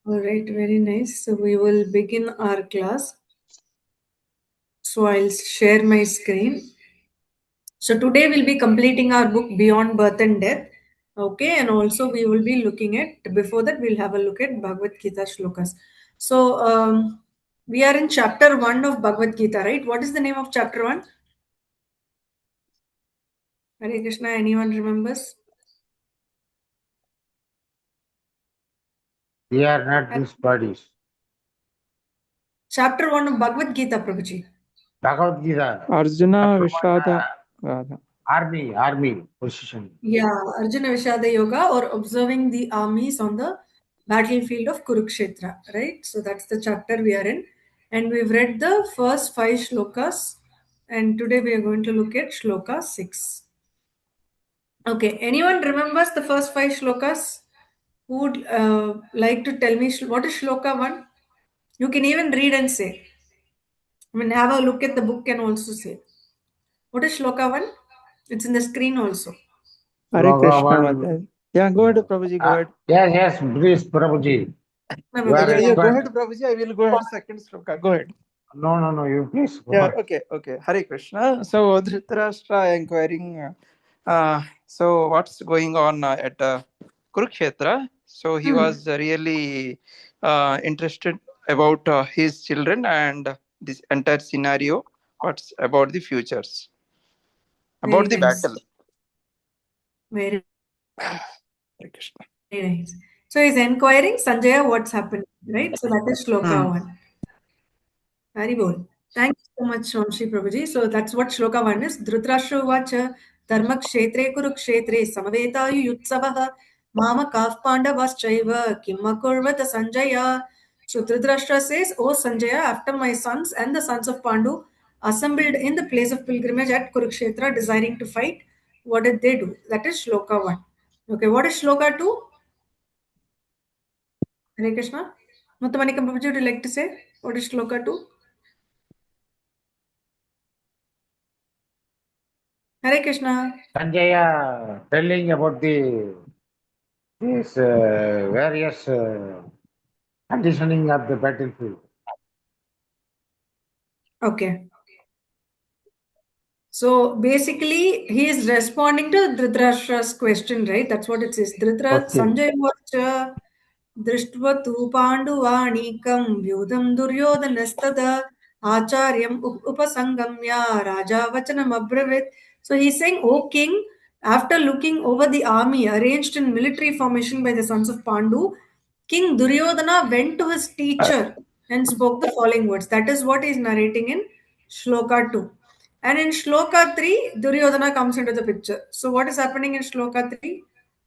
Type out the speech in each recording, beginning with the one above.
All right, very nice. So we will begin our class. So I'll share my screen. So today we'll be completing our book Beyond Birth and Death. Okay, and also we will be looking at, before that, we'll have a look at Bhagavad Gita shlokas. So we are in chapter 1 of Bhagavad Gita, right? What is the name of chapter 1? Hare Krishna, anyone remembers? We are not these bodies. Chapter 1 of Bhagavad Gita, Prabhuji. Bhagavad Gita. Arjuna Vishada Radha. Army position. Yeah, Arjuna Vishada Yoga, or observing the armies on the battlefield of Kurukshetra, right? So that's the chapter we are in. And we've read the first 5 shlokas. And today we are going to look at shloka 6. Okay, anyone remembers the first 5 shlokas? Who would like to tell me what is shloka 1? You can even read and say. I mean, have a look at the book and also say. What is shloka 1? It's in the screen also. Hare Sloka Krishna one. Mataji. Yeah, go ahead, Prabhuji, go ahead. Yes, please, Prabhuji. No, You are Yeah, go expert. ahead, Prabhuji. I will go ahead second sloka. Go ahead. No, you please. Go Yeah, ahead. okay. Hare Krishna. So Dhritarashtra inquiring. So what's going on at Kurukshetra? So he was really interested about his children and this entire scenario. What's about the futures? Very About the nice. battle. Very Hare Krishna. nice. So he's inquiring Sanjaya what's happened, right? So that is shloka 1. Haribol. Thank you so much, Shri Prabhuji. So that's what shloka 1 is. Dhritarashtra Vacha Dharma Kshetre Kurukshetre Samavetayu Yutsavaha Mama Kaf Pandavaschaiva Kimakurvata Sanjaya. So Dhritarashtra says, O Sanjaya, after my sons and the sons of Pandu assembled in the place of pilgrimage at Kurukshetra desiring to fight, what did they do? That is shloka 1. Okay, what is shloka 2? Hare Krishna. Mutamanikam Prabhuji, would you like to say what is shloka 2? Hare Krishna. Sanjaya telling about these various conditioning of the battlefield. Okay. So basically, he is responding to Dhritarashtra's question, right? That's what it says. Okay. Sanjay Vacha Drishtva Panduvanikam Vyudam Duryodanastada Acharyam Upasangamya Raja Vachanam Abravit. So he's saying, O king, after looking over the army arranged in military formation by the sons of Pandu, King Duryodhana went to his teacher and spoke the following words. That is what he is narrating in Shloka 2. And in Shloka 3, Duryodhana comes into the picture. So what is happening in Shloka 3?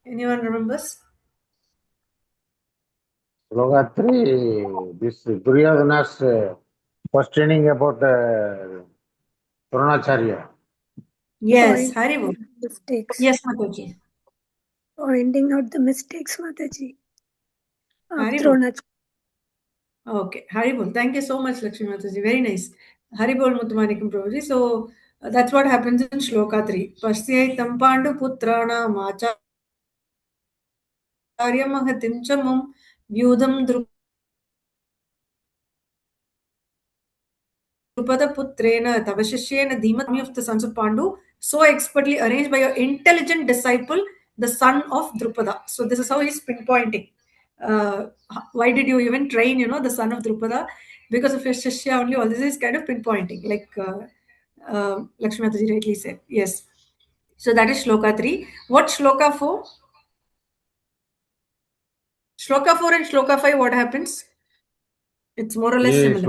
Anyone remembers? Sloka 3, this Duryodhana's questioning about Dronacharya. Yes, Haribo. Mistakes. Yes, Mataji. Pointing out the mistakes, Mataji. Haribo. Okay, Haribol. Thank you so much, Lakshmi Mataji. Very nice. Haribol Mutmanikam Prabhuji. So that's what happens in Shloka 3. Pasyai Tampandu Putrana Macharya Mahatim Chamam Vyudam Drupada Putrena Tavashishyena Dhimatami of the sons of Pandu, so expertly arranged by your intelligent disciple, the son of Drupada. So this is how he's pinpointing. Why did you even train, the son of Drupada? Because of your Shishya only, all this is kind of pinpointing, like Lakshmi Mataji rightly said. Yes. So that is Shloka 3. What Shloka 4? Shloka 4 and Shloka 5, what happens? It's more or less similar.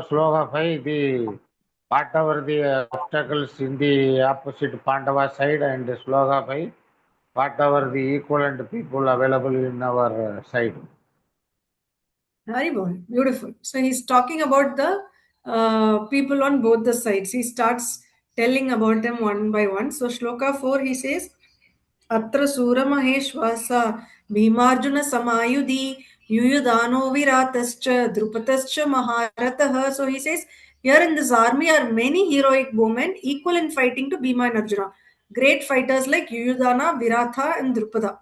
Sloka 5, the whatever the obstacles in the opposite Pandava side, and Sloka 5, whatever the equivalent people available in our side. Haribol, beautiful. So he's talking about the people on both the sides. He starts telling about them one by one. So Shloka 4, he says, Atra Sura Maheshwasa Bhimarjuna Samayudhi Yuyudano Viratascha Drupatascha Maharataha. So he says, here in this army are many heroic women equal in fighting to Bhima and Arjuna. Great fighters like Yuyudana, Viratha, and Drupada.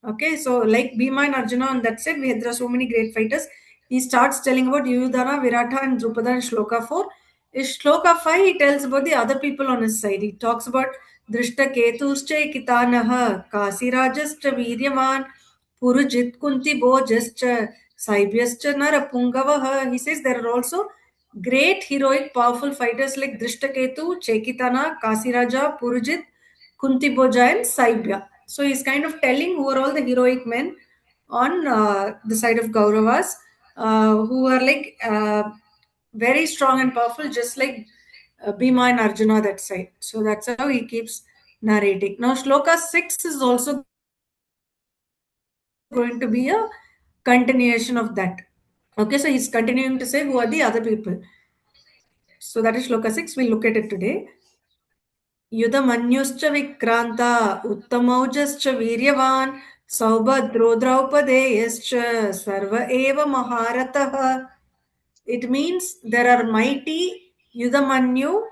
Okay, so like Bhima and Arjuna on that side, there are so many great fighters. He starts telling about Yudhana, Virata, and Drupada in Shloka 4. In Shloka 5, he tells about the other people on his side. He talks about Drishta Ketuscha Kitanaha, Kasirajascha Viryaman, Purujit Kunti Bojascha, Saibhyascha Narapungavaha. He says there are also great heroic powerful fighters like Drishtaketu, Chekitana, Kasiraja, Purujit, Kunti Boja, and Saibhya. So he's kind of telling who are all the heroic men on the side of Kauravas, who are like very strong and powerful, just like Bhima and Arjuna that side. So that's how he keeps narrating. Now, Shloka 6 is also going to be a continuation of that. Okay, so he's continuing to say who are the other people. So that is Shloka 6. We'll look at it today. युधमन्युश्च विक्रान्ता उत्तमौजश्च वीर्यवान् सौभद्रो द्रौपदेयश्च सर्व एव महारथः. It means there are mighty Yudamanyu,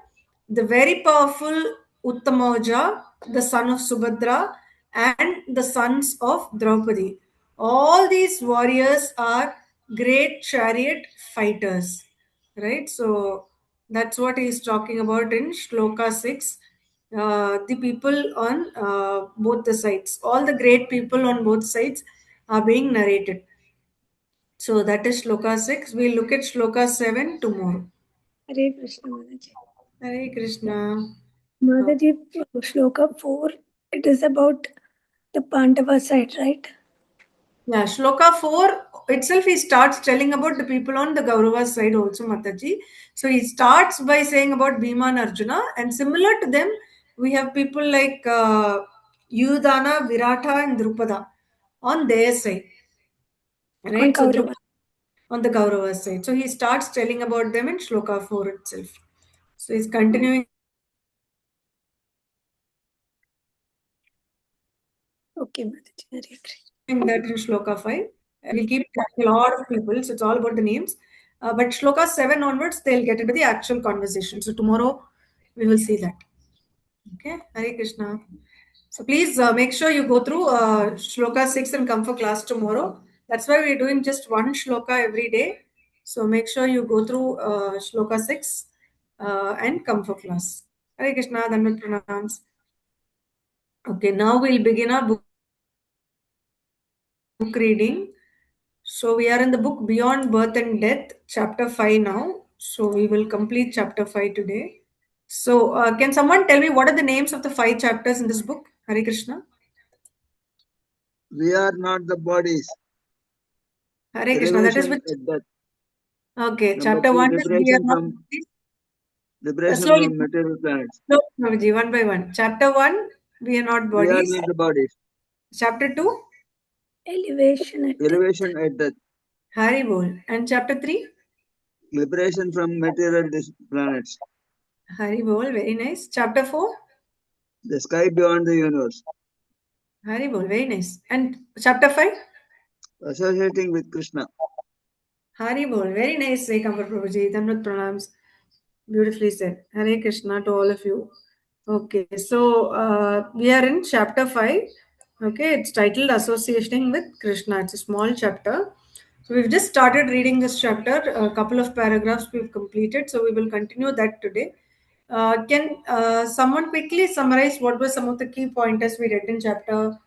the very powerful Uttamaja, the son of Subhadra, and the sons of Draupadi. All these warriors are great chariot fighters, right? So that's what he's talking about in Shloka 6. The people on both the sides, all the great people on both sides are being narrated. So that is Shloka 6. We'll look at Shloka 7 tomorrow. Hare Krishna, Mataji. Hare Krishna. Mataji, Shloka 4, it is about the Pandava side, right? Yeah, Shloka 4 itself, he starts telling about the people on the Gaurava side also, Mataji. So he starts by saying about Bhima and Arjuna, and similar to them, we have people like Yudhana, Virata, and Drupada on their side, On right? So Kaurava. on the Gaurava side. So he starts telling about them in Shloka 4 itself. So he's continuing Okay, Mataji. Hare Krishna. that in Shloka 5. We'll keep tracking a lot of people, so it's all about the names. But Shloka 7 onwards, they'll get into the actual conversation. So tomorrow we will see that. Okay, Hare Krishna. So please make sure you go through Shloka 6 and come for class tomorrow. That's why we're doing just one Shloka every day. So make sure you go through Shloka 6 and come for class. Hare Krishna, Dhanvat Pranams. Okay, now we'll begin our book reading. So we are in the book Beyond Birth and Death, chapter 5 now. So we will complete chapter 5 today. So can someone tell me what are the names of the 5 chapters in this book? Hare Krishna. We are not the bodies. Hare Krishna. That is Elevation which. at death. Okay, Number chapter 2, 1 is we are not. liberation Slowly, from material planets. slowly, Prabhuji, one by one. Chapter 1, we are not We are bodies. not the bodies. Chapter 2, Elevation at death. Elevation at death. Hari Bol. And chapter 3, Liberation from material planets. Hari Bol. Very nice. Chapter 4, The sky beyond the universe. Hari Bol. Very nice. And chapter 5, Associating with Krishna. Hari Bol. Very nice, Ekambar Prabhuji. Dhanvat Pranams. Beautifully said. Hare Krishna to all of you. Okay, so we are in chapter 5. Okay, it's titled Associating with Krishna. It's a small chapter. So we've just started reading this chapter. A couple of paragraphs we've completed. So we will continue that today. Can someone quickly summarize what were some of the key pointers we read in chapter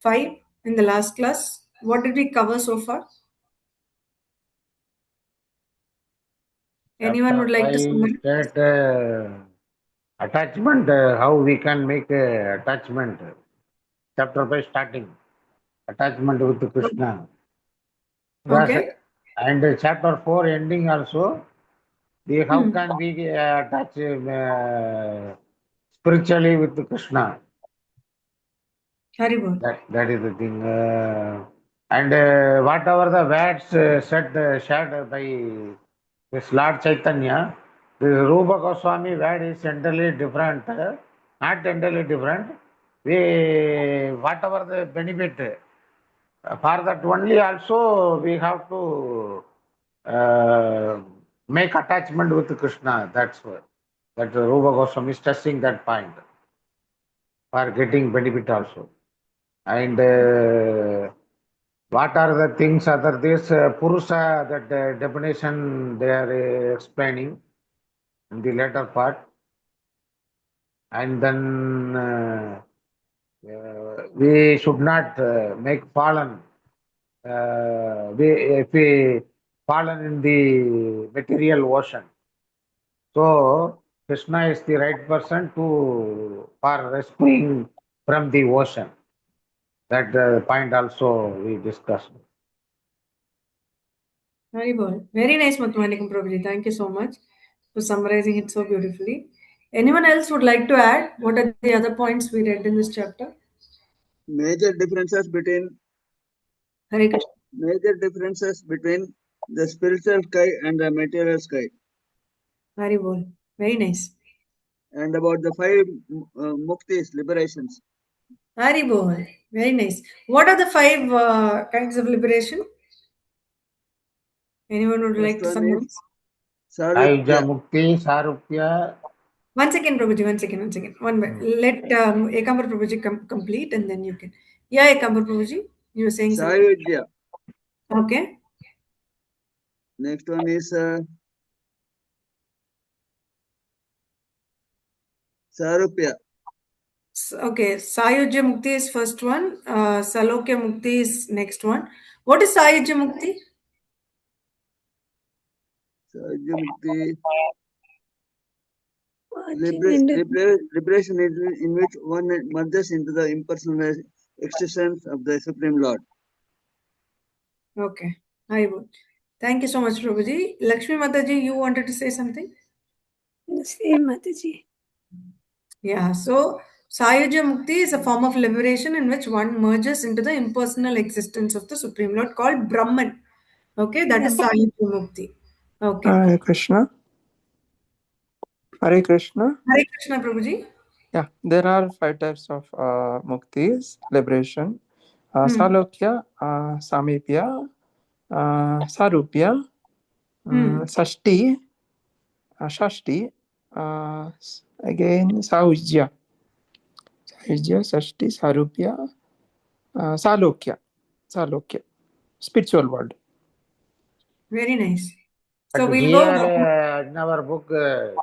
5 in the last class? What did we cover so far? Anyone Chapter would like to 5 summarize? state attachment, how we can make a attachment. Chapter 5 starting, attachment with Krishna. Because, Okay. and chapter 4 ending also, the how Hmm. can we attach spiritually with Krishna. Haribol. That is the thing. And whatever the words shared by this Lord Chaitanya, the Rupa Goswami word is entirely different, not entirely different. We whatever the benefit for that only also we have to make attachment with Krishna. That's what that Rupa Goswami is stressing that point for getting benefit also. And what are the things other this Purusha, that definition they are explaining in the later part. And then we should not make fallen. If we fallen in the material ocean, so Krishna is the right person to for rescuing from the ocean. That point also we discussed. Very good. Very nice, Mathematicum Prabhuji. Thank you so much for summarizing it so beautifully. Anyone else would like to add? What are the other points we read in this chapter? Major differences between Hare Krishna. the spiritual sky and the material sky, Very well. Very nice. and about the five muktis, liberations. Very well. Very nice. What are the five kinds of liberation? Anyone would First like to one summarize? is Ayuja Sarupya. Mukti, Sarupya. One second, Prabhuji. One second. One second. Let Ekambar Prabhuji complete, and then you can. Yeah, Ekambar Prabhuji, you were saying something. Sayujya. Okay. Next one is Sarupya. Okay, Sayujya Mukti is first one. Salokya Mukti is next one. What is Sayujya Mukti? Sayujya Mukti. Merging into Liberation in which one merges into the impersonal existence of the Supreme Lord. Okay, I would. Thank you so much, Prabhuji. Lakshmi Mataji, you wanted to say something? the same Mataji. Yeah, so Sayujya Mukti is a form of liberation in which one merges into the impersonal existence of the Supreme Lord called Brahman. Okay, that is Sayujya Mukti. Okay. Hare Krishna. Hare Krishna. Hare Krishna, Prabhuji. Yeah, there are 5 types of muktis, liberation. Salokya, Samipya, Sarupya, Sashti, Shashti, again Saujya, Sashti, Sarupya, Salokya, spiritual world. Very nice. So But we'll here go. in our book,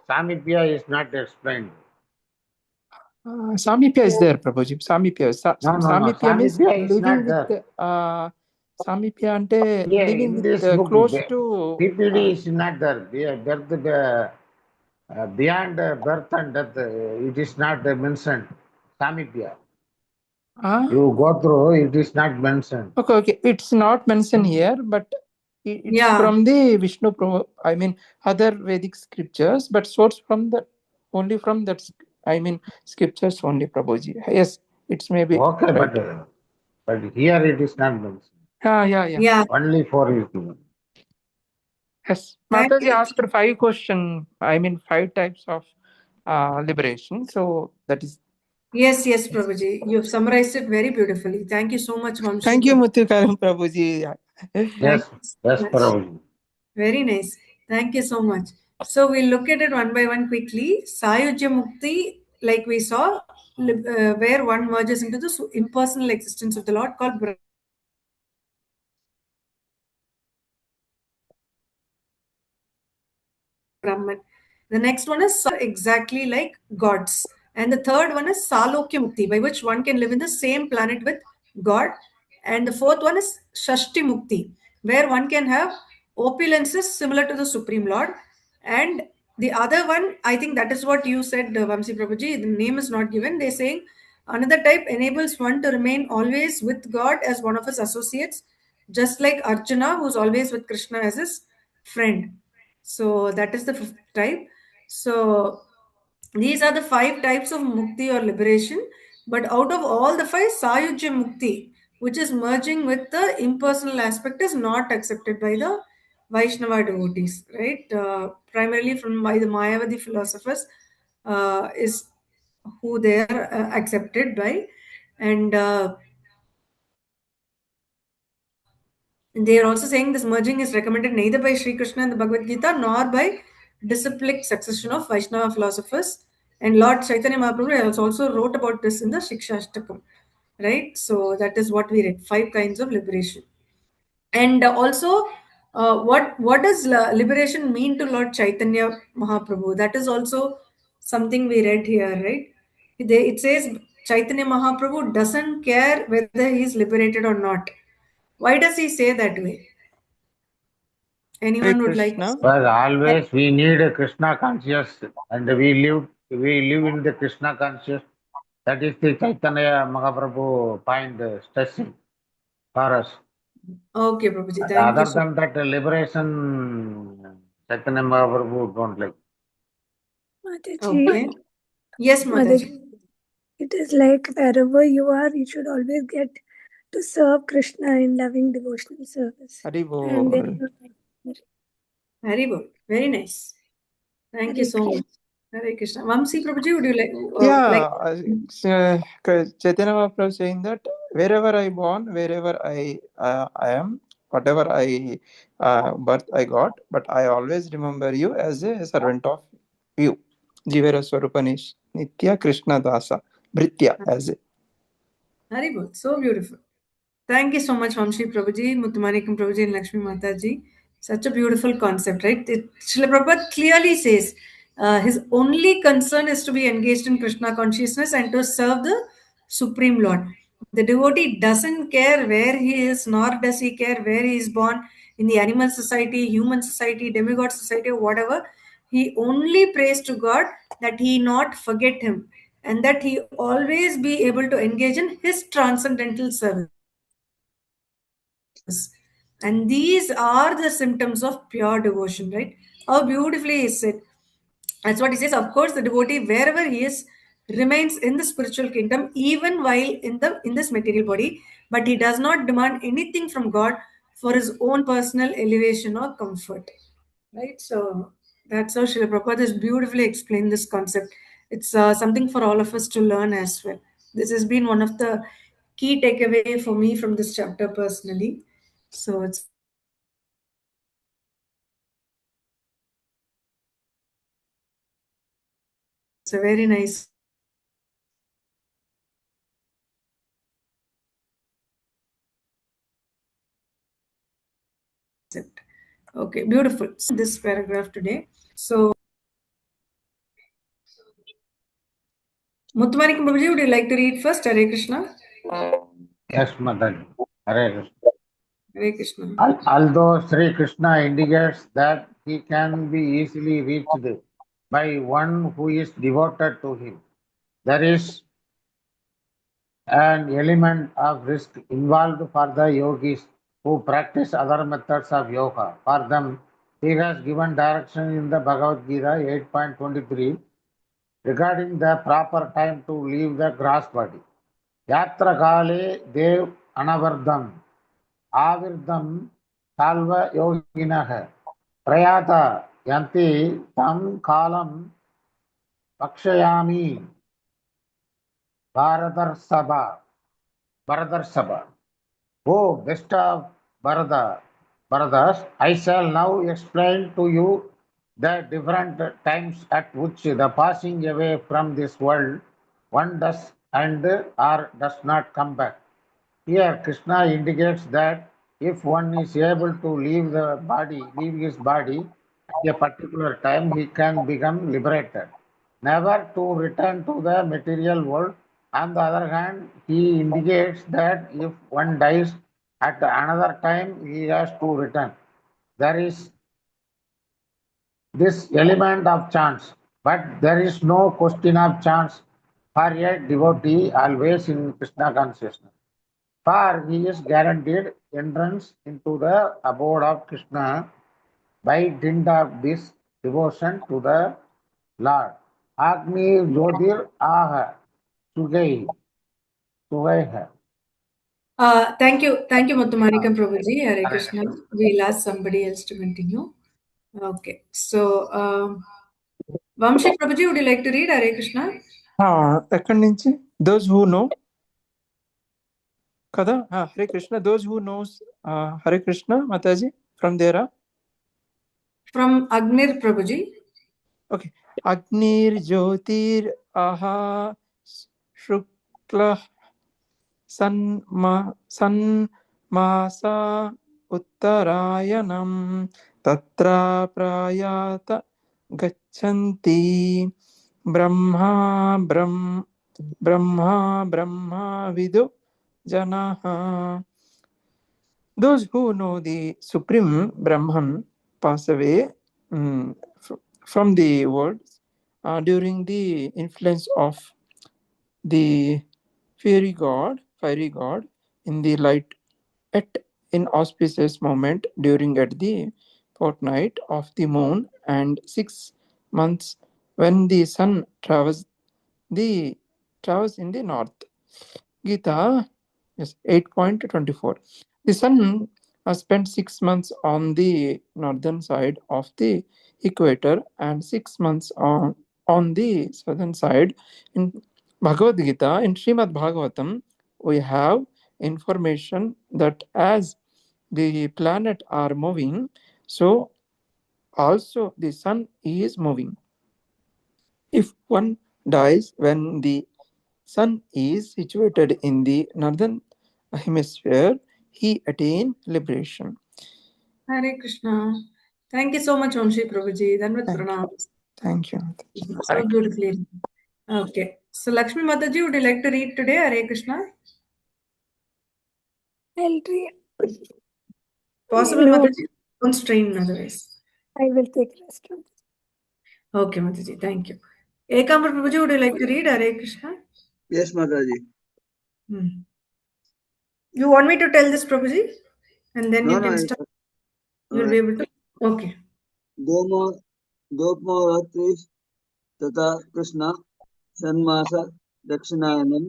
Samipya is not explained. Samipya is there, Prabhuji. Samipya. No. Samipya means Samipya is living not with. there. Samipya ante Yeah, living in this with book, close to. PPD is not there. Beyond birth and death, it is not mentioned. Samipya. You go through, it is not mentioned. Okay. It's not mentioned here, but it's Yeah. from the Vishnu. I mean, other Vedic scriptures, but source from that only from that. I mean, scriptures only, Prabhuji. Yes, it's maybe. Okay, right. but here it is not mentioned. Yeah. Only for is given. Yes, Thank Mataji you. asked 5 questions. I mean, 5 types of liberation. So that is. Yes, Prabhuji. You've summarized it very beautifully. Thank you so much, Vamshi. Thank you, Muthukaram Prabhuji. Thank Yes, you so yes, much. Prabhuji. Very nice. Thank you so much. So we'll look at it one by one quickly. Sayujya Mukti, like we saw, where one merges into the impersonal existence of the Lord called Brahman. The next one is exactly like gods. And the third one is Salokya Mukti, by which one can live in the same planet with God. And the fourth one is Shashti Mukti, where one can have opulences similar to the Supreme Lord. And the other one, I think that is what you said, Vamsi Prabhuji. The name is not given. They're saying another type enables one to remain always with God as one of his associates, just like Arjuna, who's always with Krishna as his friend. So that is the fifth type. So these are the 5 types of mukti or liberation. But out of all the 5, Sayujya Mukti, which is merging with the impersonal aspect, is not accepted by the Vaishnava devotees, right? Primarily from by the Mayavadi philosophers is who they are accepted by. And they are also saying this merging is recommended neither by Sri Krishna in the Bhagavad Gita nor by disciplic succession of Vaishnava philosophers. And Lord Chaitanya Mahaprabhu has also wrote about this in the Shikshashtakam. right? So that is what we read, 5 kinds of liberation. And also, what does liberation mean to Lord Chaitanya Mahaprabhu? That is also something we read here, right? It says Chaitanya Mahaprabhu doesn't care whether he is liberated or not. Why does he say that way? Hare Anyone would like to Krishna. say? But always we need a Krishna conscious, and we live in the Krishna conscious. That is the Chaitanya Mahaprabhu point stressing for us. Okay, Prabhuji, And thank you other so than that, liberation, Chaitanya Mahaprabhu don't like. Mataji, Okay. Yes, Mataji. Mataji, it is like wherever you are, you should always get to serve Krishna in loving devotional service. Hari And Bol. then Very good. Very nice. Thank you Hare so much. Hare Krishna. Vamsi Prabhuji, would you like? Chaitanya Mahaprabhu saying that wherever I born, wherever I am, whatever I birth I got, but I always remember you as a servant of you. Jivera Swarupanish Nitya Krishna Dasa Britya as a. Very good. So beautiful. Thank you so much, Vamshi Prabhuji, Muthumanikam Prabhuji, and Lakshmi Mataji. Such a beautiful concept, right? Srila Prabhupada clearly says his only concern is to be engaged in Krishna consciousness and to serve the Supreme Lord. The devotee doesn't care where he is, nor does he care where he is born in the animal society, human society, demigod society, or whatever. He only prays to God that he not forget him and that he always be able to engage in his transcendental service. And these are the symptoms of pure devotion, right? How beautifully is it? That's what he says. Of course, the devotee, wherever he is, remains in the spiritual kingdom, even while in this material body, but he does not demand anything from God for his own personal elevation or comfort. Right? So that's how Srila Prabhupada has beautifully explained this concept. It's something for all of us to learn as well. This has been one of the key takeaway for me from this chapter personally. So it's a very nice concept. Okay, beautiful. So this paragraph today. So Muthumanikam Prabhuji, would you like to read first? Hare Krishna. Yes, Madan. Hare Krishna. Hare Krishna. Although Sri Krishna indicates that he can be easily reached by one who is devoted to him, there is an element of risk involved for the yogis who practice other methods of yoga. For them, he has given direction in the Bhagavad Gita 8.23 regarding the proper time to leave the gross body. Yatra kale dev anavardham avirdham salva yoginah prayata yanti tam kalam pakshayami bharadarsabha bharadarsabha. Oh, best of Bharadas, I shall now explain to you the different times at which the passing away from this world one does and or does not come back. Here, Krishna indicates that if one is able to leave his body at a particular time, he can become liberated, never to return to the material world. On the other hand, he indicates that if one dies at another time, he has to return. There is this element of chance, but there is no question of chance for a devotee always in Krishna consciousness. For he is guaranteed entrance into the abode of Krishna by dint of this devotion to the Lord. Agni Jyotir Aha Sugai Sugaiha. Thank you, Muthumanikam Prabhuji. Hare Krishna. We'll ask somebody else to continue. Okay, so Vamshi Prabhuji, would you like to read Hare Krishna? ఎక్కడి నుంచి those who know కదా Hare Krishna, those who knows Hare Krishna Mataji from there. From Agnir Prabhuji. Okay. Agnir Jyotir Aha Shukla सन्मासा उत्तरायणं तत्र प्रयात गच्छन्ति ब्रह्मा ब्रह्म ब्रह्मा ब्रह्मा विदु जनाः. Those who know the Supreme Brahman pass away from the world during the influence of the fiery god in the light at in auspicious moment during at the fortnight of the moon and 6 months when the sun the travels in the north. Gita, yes, 8.24. The sun has spent 6 months on the northern side of the equator and 6 months on the southern side. In Bhagavad Gita, in Srimad Bhagavatam, we have information that as the planet are moving, so also the sun is moving. If one dies when the sun is situated in the northern hemisphere, he attained liberation. Hare Krishna. Thank you so much, Vamshi Prabhuji. Danvat pranams. Thank you. So beautifully. Okay. So, Lakshmi Mataji, would you like to read today? Hare Krishna. I'll read. Possible, No, Mataji? Don't strain otherwise. I will take rest of this. Okay, Mataji. Thank you. Ekambar Prabhuji, would you like to read Hare Krishna? Yes, Mataji. You want me to tell this, Prabhuji? And then No, you no. can start. You'll be able to. Okay. दोमो रात्रि तथा Krishna सन्मास दक्षिणायनम्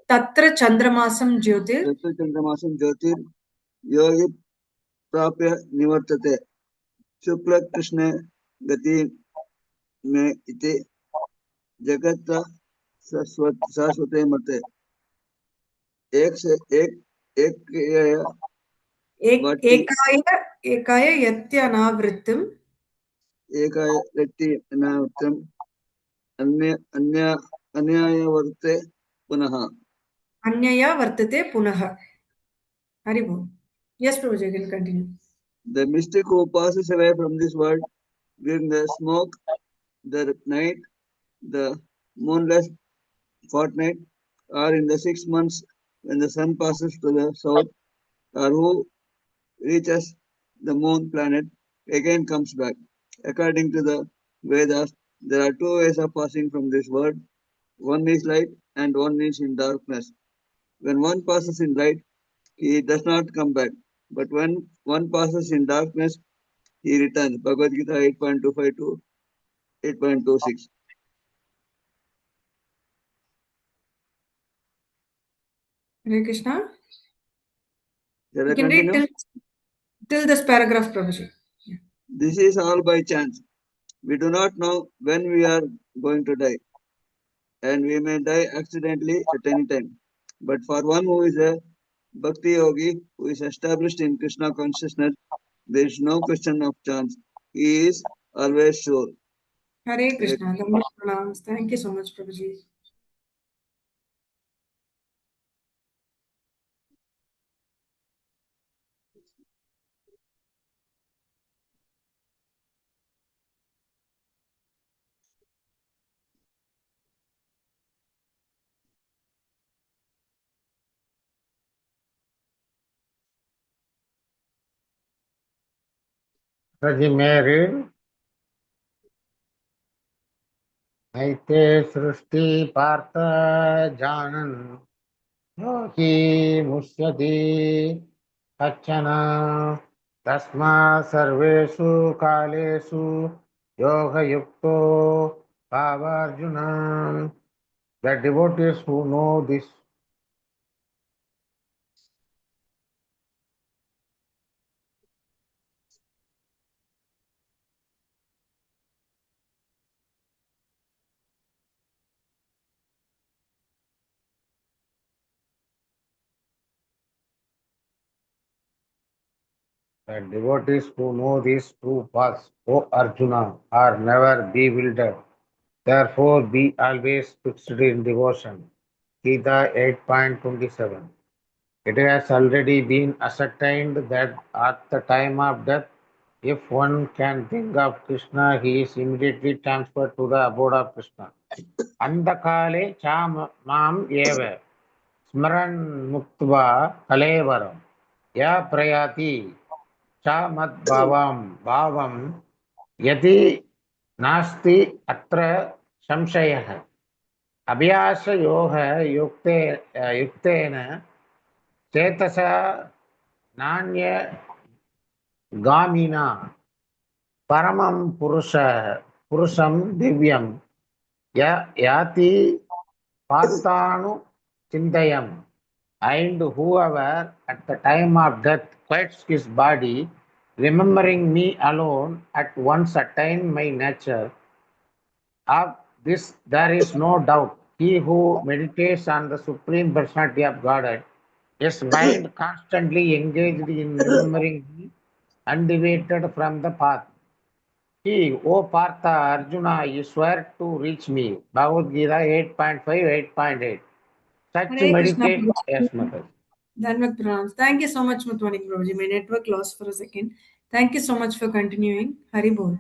Tatra Chandramasam Jyotir. चतुर्चन्द्रमासं ज्योतिर्योगि प्राप्य निवर्तते शुक्ल कृष्णे गति में इति जगत शाश्वते मते एक से एक वाटी Ekaya Yatyanavrittim. एक व्यक्ति अनावृतम अन्य अन्य अन्यायवर्ते पुनः Anyaya Vartate Punaha. Haribol. Yes, Prabhuji, you can continue. the mystic who passes away from this world during the smoke, the night, the moonless fortnight, or in the 6 months when the sun passes to the south, or who reaches the moon planet, again comes back. According to the Vedas, there are two ways of passing from this world. One is light and one is in darkness. When one passes in light, he does not come back. But when one passes in darkness, he returns. Bhagavad Gita 8.25 to 8.26. Hare Krishna. Shall You I can read continue? till this paragraph, Prabhuji. Yeah. This is all by chance. We do not know when we are going to die, and we may die accidentally at any time. But for one who is a Bhakti yogi, who is established in Krishna consciousness, there is no question of chance. He is always sure. Hare Hare Krishna. Dhamma pranams. Thank you so much, Prabhuji. Raji, may I read? नैते सृष्टि पार्थ जानन् योगी मुष्यति कच्छन तस्मात् सर्वेषु कालेषु योगयुक्तो भावार्जुन. The devotees who know this true paths, O Arjuna, are never bewildered. Therefore, be always fixed in devotion. Gita 8.27. It has already been ascertained that at the time of death, if one can think of Krishna, he is immediately transferred to the abode of Krishna. Andakale cha mam eva smran muktva kalevaram ya prayati cha mad bhavam yati nasti atra samshayah abhyasa yoga yuktena chetasa nanya gamina paramam purusham divyam yati partanu chindayam. And whoever at the time of death quiets his body, remembering me alone, at once attain my nature. Of this there is no doubt. He who meditates on the Supreme Personality of Godhead, his mind constantly engaged in remembering me, undeviated from the path. He, O Partha Arjuna, you swear to reach me. Bhagavad Gita 8.5, 8.8. Such Hare Krishna. meditate, yes, Mataji. Dhanvat pranams. Thank you so much, Mutwanik Prabhuji. My network lost for a second. Thank you so much for continuing. Hari Bol.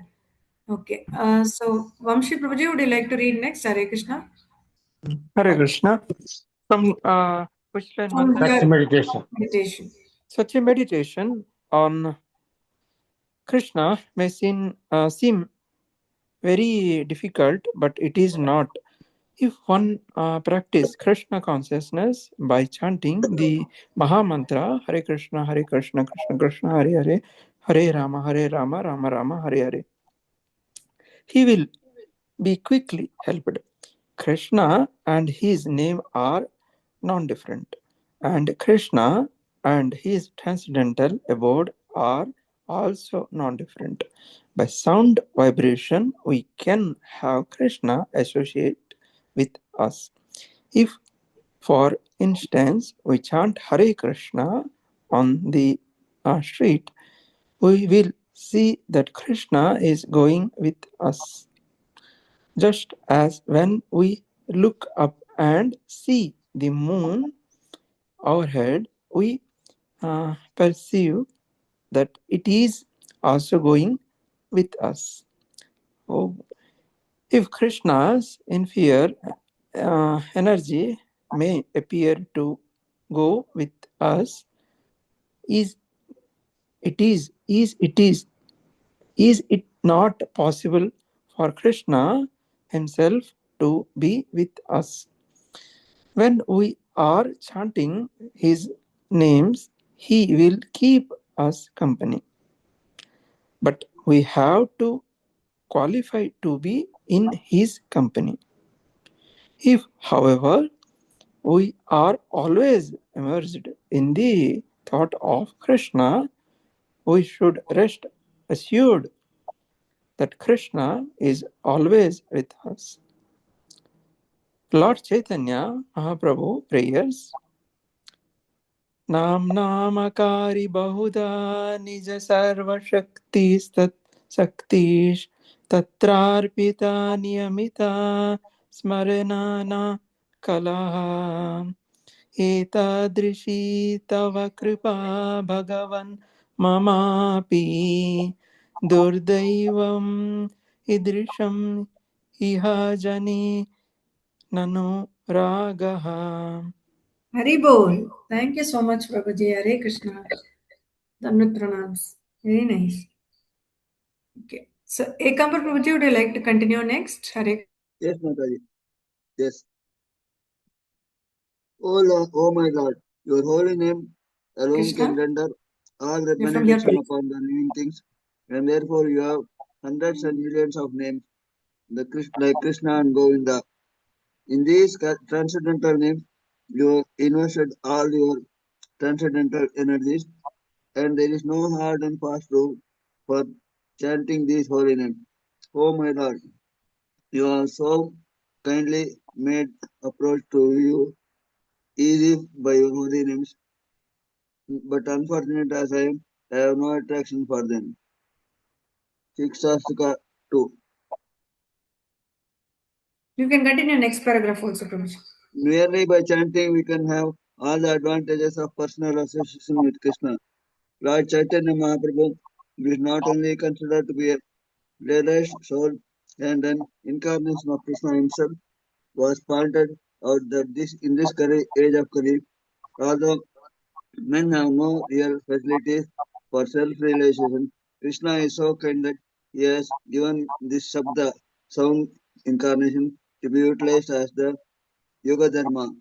Okay. So, Vamshi Prabhuji, would you like to read next? Hare Krishna. Hare Krishna. From which line, From Mataji? Such your meditation. meditation. Such a meditation on Krishna may seem very difficult, but it is not. If one practice Krishna consciousness by chanting the Maha Mantra Hare Krishna, Krishna Krishna, Hare Hare, Hare Rama, Rama Rama, Hare Hare, he will be quickly helped. Krishna and his name are non-different, and Krishna and his transcendental abode are also non-different. By sound vibration, we can have Krishna associate with us. If, for instance, we chant Hare Krishna on the street, we will see that Krishna is going with us. Just as when we look up and see the moon overhead, we perceive that it is also going with us. Oh, if Krishna's inferior energy may appear to go with us, is it not possible for Krishna himself to be with us? When we are chanting his names, he will keep us company. But we have to qualify to be in his company. If, however, we are always immersed in the thought of Krishna, we should rest assured that Krishna is always with us. Lord Chaitanya Mahaprabhu prayers, नाम नामकारी बहुधा निज सर्वशक्तिस्तत् शक्तिश तत्रार्पिता नियमिता स्मरणाना कलह एतादृशी तव कृपा भगवन् ममापि दुर्दैवम् ईदृशम् इह जनि ननु रागः. Hari Bol. Thank you so much, Prabhuji. Hare Krishna. Dhanvat pranams. Very nice. Okay. So, Ekambar Prabhuji, would you like to continue next? Hare Yes, Mataji. Yes. O Lord, O my Lord, your holy name alone can Krishna. render all the You're from here, benediction please. upon the living things, and therefore you have hundreds and millions of names, like Krishna and Govinda. In these transcendental names, you invested all your transcendental energies, and there is no hard and fast rule for chanting these holy names. O my Lord, you have so kindly made approach to you easy by your holy names, but unfortunate as I am, I have no attraction for them. Shikshastika 2. You can continue next paragraph also, Prabhuji. Merely by chanting, we can have all the advantages of personal association with Krishna. Lord Chaitanya Mahaprabhu is not only considered to be a realized soul and an incarnation of Krishna himself, was pointed out that this in this age of Kali, although men have no real facilities for self-realization, Krishna is so kind that he has given this Shabda sound incarnation to be utilized as the Yoga Dharma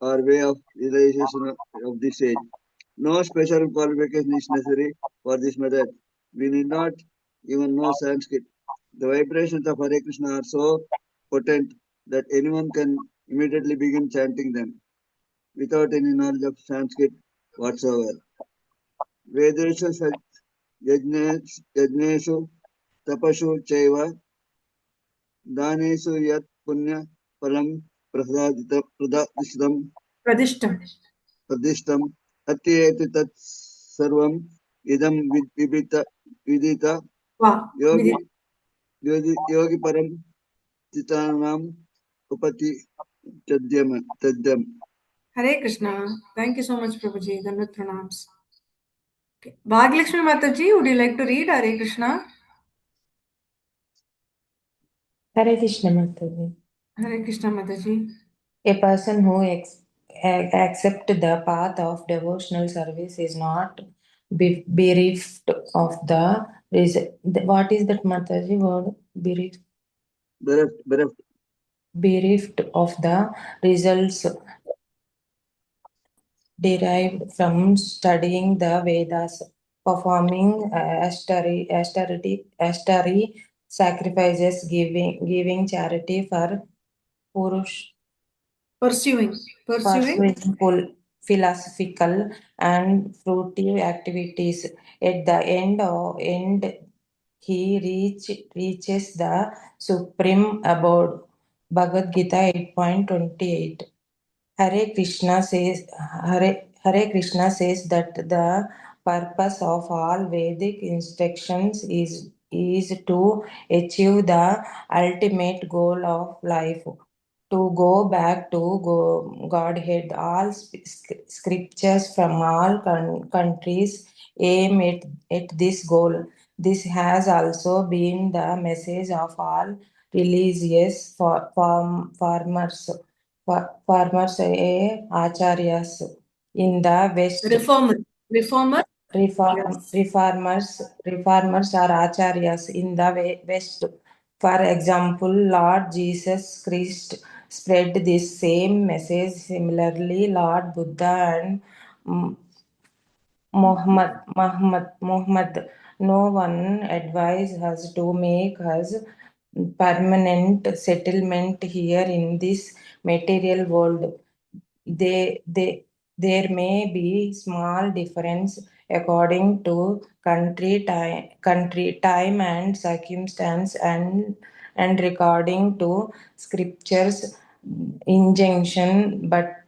or way of realization of this age. No special qualification is necessary for this method. We need not even know Sanskrit. The vibrations of Hare Krishna are so potent that anyone can immediately begin chanting them without any knowledge of Sanskrit whatsoever. Vedeshu yajneshu tapashu chaiva daneshu yat punya palam pradishtam Pradishtam. pradishtam atyeti tat sarvam idam vidita Wow. yogi yogi param titanam upati tadyam. Hare Krishna. Thank you so much, Prabhuji. Dandavat pranams. Okay. Bhaglakshmi Mataji, would you like to read Hare Krishna? Hare Krishna Mataji. Hare Krishna Mataji. A person who accepts the path of devotional service is not bereft of the what is that Mataji word? Bereft of the results derived from studying the Vedas, performing austerity sacrifices, giving charity for Purush, Pursuing. pursuing philosophical and fruitive activities. At the end he reaches the supreme abode. Bhagavad Gita 8.28. Hare Krishna says that the purpose of all Vedic instructions is to achieve the ultimate goal of life, to go back to Godhead. All scriptures from all countries aim at this goal. This has also been the message of all religious farmers acharyas in the West. Reformer. Yes. Reformers are acharyas in the West. For example, Lord Jesus Christ spread this same message. Similarly, Lord Buddha and mm, Muhammad. No one advised us to make us permanent settlement here in this material world. There may be small difference according to country, time and circumstance, and according to scriptures injunction, but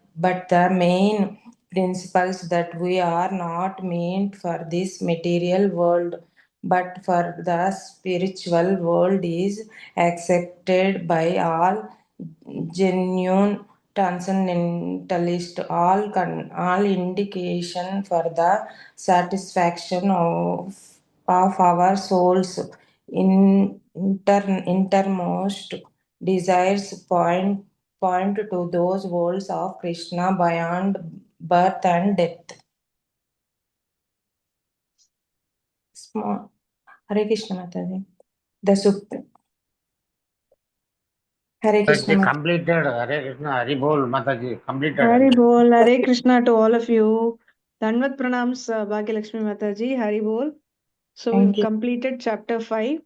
the main principles that we are not meant for this material world but for the spiritual world is accepted by all genuine transcendentalist. All indication for the satisfaction of our souls in innermost desires point to those worlds of Krishna beyond birth and death. Small. Hare Krishna Mataji. The Supreme. Hare Krishna Mataji. Completed. Hare Krishna. Hari Bol Mataji. Completed. Hari Bol. Hare Krishna to all of you. Danvat pranams, Bhagyalakshmi Mataji. Hari Bol. So Thank we've you. completed chapter 5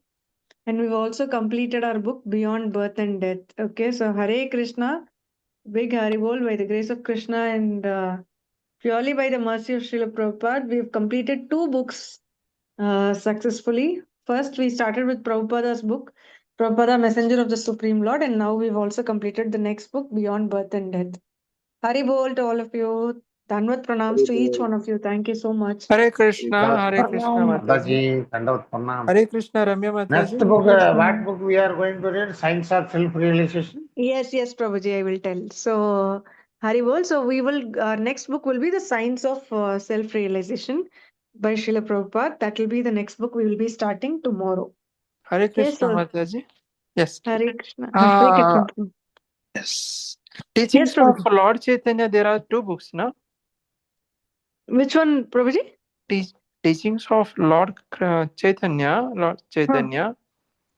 and we've also completed our book Beyond Birth and Death. Okay, so Hare Krishna, big Hari Bol, by the grace of Krishna and purely by the mercy of Srila Prabhupada, we've completed 2 books successfully. First, we started with Prabhupada's book, Prabhupada, Messenger of the Supreme Lord, and now we've also completed the next book, Beyond Birth and Death. Hari Bol to all of you. Danvat pranams to each one of you. Thank you so much. Hare Krishna, Hare Dandavat Krishna, pranam, Mataji. Mataji. Dandavat pranam. Hare Krishna, Ramya Next Mataji. book, Krishna. what book we are going to read? Science of Self-Realization. Yes, Prabhuji, I will tell. So, Haribol, so we will, our next book will be The Science of Self-Realization by Srila Prabhupada. That will be the next book we will be starting tomorrow. Hare Okay, Krishna, so Mataji. Yes. Hare Krishna. Hare Krishna. Yes. Yes, Teachings of Prabhuji. Lord Chaitanya, there are 2 books, no? Which one, Prabhuji? Teachings of Lord Chaitanya.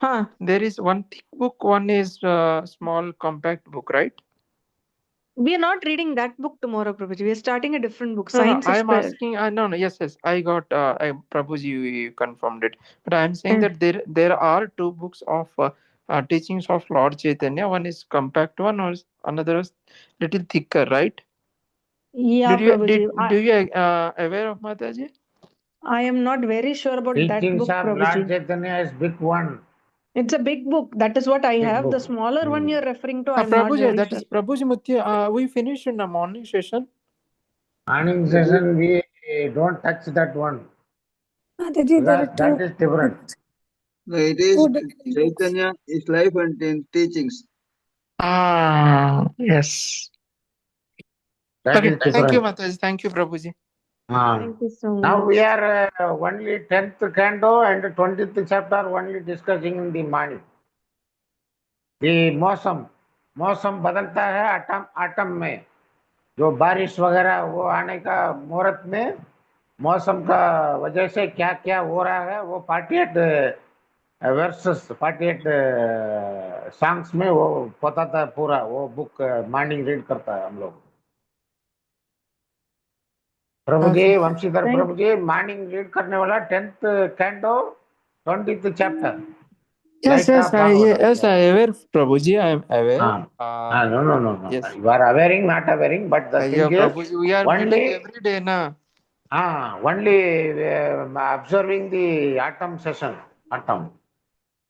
Huh. There is one thick book, one is small compact book, right? We are not reading that book tomorrow, Prabhuji. We are starting a different book. No, Science I of am asking. No, yes, I got. Prabhuji confirmed it, but I am saying that there are 2 books of teachings of Lord Chaitanya. One is compact one, or another is little thicker, right? Yeah, Prabhuji. Do you aware of Mataji? I am not very sure about that Teachings book, of Lord Prabhuji. Chaitanya is big one. It's a big book. That is what I Big have. book. The smaller one you're referring to, I'm not Prabhuji, very that sure. is Prabhuji Muthi. We finished in the morning session. Morning session, we don't touch that one. Mataji, there are Because that is different. No, it is 2 different books. Chaitanya, his life and teachings. Yes. That Okay, is different. thank you, Mataji. Thank you, Prabhuji. Thank you so Now much. we are only 10th canto and 20th chapter only discussing in the morning. The मौसम बदलता है atom में, जो बारिश वगैरह वो आने का मुहूर्त में मौसम का वजह से क्या क्या हो रहा है वो 48 वर्सेस 48 सॉन्ग्स में वो बताता है पूरा. वो बुक मॉर्निंग रीड करता है हम लोग. प्रभु जी, वंशीधर प्रभु जी मॉर्निंग रीड करने वाला 10th canto 20th chapter. Yes, I aware, Prabhuji. I am aware. No. Yes. You are awareing, not awareing, but the thing is, Prabhuji, we are meeting every day, na? Only observing the atom session. Atom.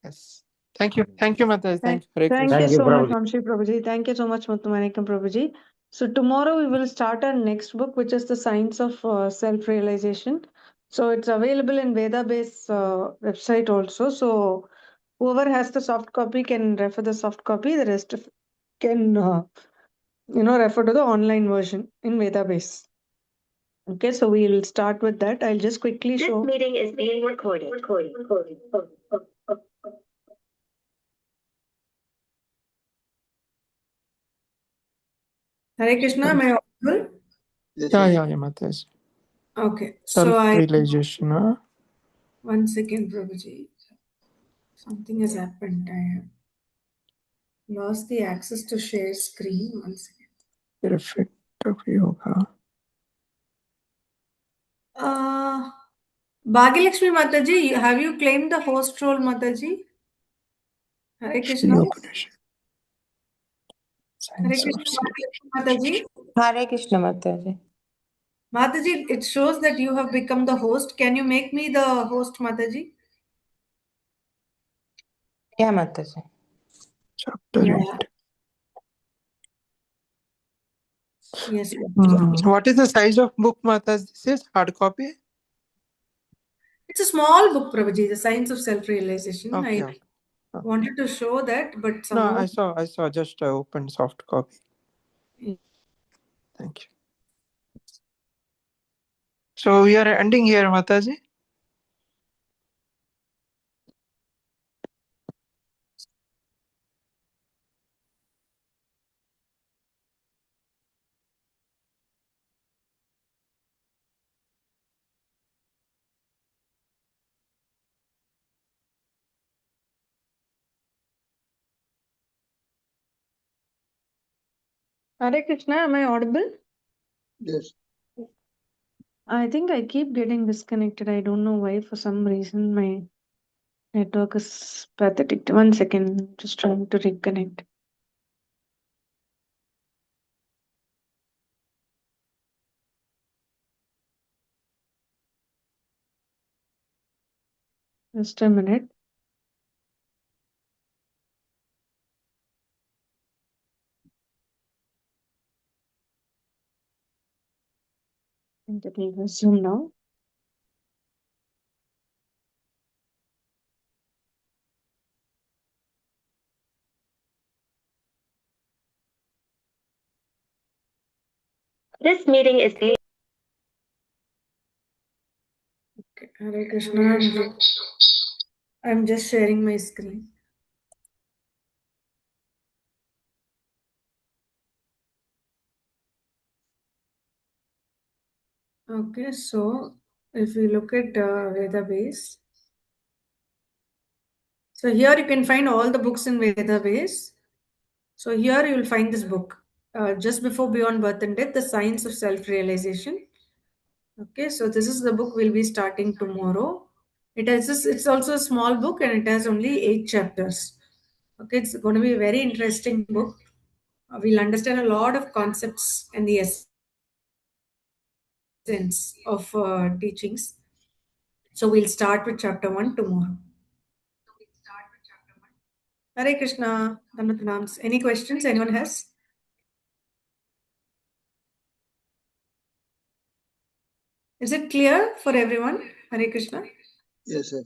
Yes. Thank you, Mataji. Thank you. Hare Thank Krishna. you so much, Prabhuji. Vamshi Prabhuji. Thank you so much, Muthumanikam Prabhuji. So tomorrow we will start our next book, which is The Science of Self-Realization. So it's available in Veda Base website also. So whoever has the soft copy can refer the soft copy. The rest of can refer to the online version in Veda Base. Okay, so we'll start with that. I'll just quickly show. This meeting is being recorded. Hare Krishna, am I audible? Yes, Yeah, Mataji. Okay, so Self-realization, huh? 1 second, Prabhuji. Something has happened. I have lost the access to share screen. 1 second. Effect of yoga. Bhagilakshmi Mataji, have you claimed the host role, Mataji? Hare Krishna. Hare Krishna, Mataji. Hare Krishna, Mataji. Mataji, it shows that you have become the host. Can you make me the host, Mataji? Yeah, Mataji. Chapter 8. Yes. What is the size of book, Mataji? This is hard copy? It's a small book, Prabhuji, The Science of Self-Realization. Okay. I wanted to show that, but No, somehow... I saw just open soft copy. Thank you. So we are ending here, Mataji. Hare Krishna, am I audible? Yes. I think I keep getting disconnected. I don't know why. For some reason, my network is pathetic. 1 second, just trying to reconnect. Just a minute. And it will resume now. This meeting is being Okay. Hare Krishna. I'm just sharing my screen. Okay, so if we look at Veda base, so here you can find all the books in Veda base. So here you will find this book, just before Beyond Birth and Death, the Science of Self-Realization. Okay, so this is the book we'll be starting tomorrow. It's also a small book and it has only 8 chapters. Okay, it's going to be a very interesting book. We'll understand a lot of concepts and the essence of teachings. So we'll start with chapter 1 tomorrow. Hare Krishna, Dandavat Pranams. Any questions anyone has? Is it clear for everyone? Hare Krishna. Yes, sir.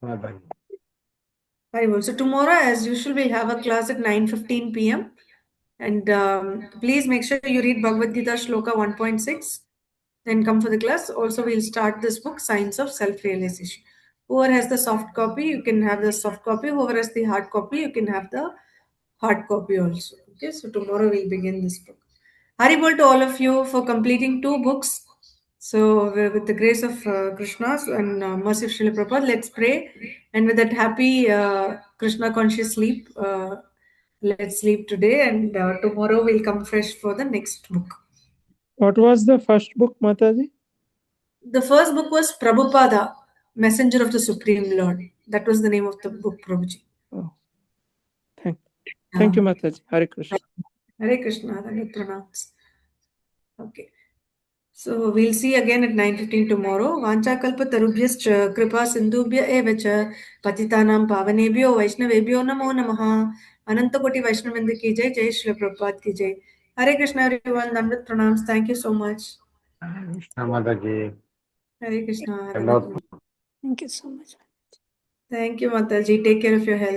Mataji. Very well. So tomorrow, as usual, we'll have a class at 9:15 p.m. And please make sure you read Bhagavad Gita Shloka 1.6. Then come for the class. Also, we'll start this book, Science of Self-Realization. Whoever has the soft copy, you can have the soft copy. Whoever has the hard copy, you can have the hard copy also. Okay, so tomorrow we'll begin this book. Haribol to all of you for completing 2 books. So, with the grace of Krishna and mercy of Srila Prabhupada, let's pray. And with that happy Krishna conscious sleep, let's sleep today. And tomorrow we'll come fresh for the next book. What was the first book, Mataji? The first book was Prabhupada, Messenger of the Supreme Lord. That was the name of the book, Prabhuji. Oh, thank you, Mataji. Hare Krishna. Hare Krishna, Hare Pranams. Okay. So we'll see again at 9:15 tomorrow. Vancha kalpa tarubhyascha kripa sindhubhya eva cha patitanam pavanebhyo vaishnavebhyo namo namaha. Ananta koti Vaishnavinda ki jai, Jai Shri Prabhupada ki jai. Hare Krishna everyone, Dandavat Pranams. Thank you so much. Krishna Mataji. Hare Krishna. Dandavat. Thank you so much. Thank you, Mataji. Take care of your health.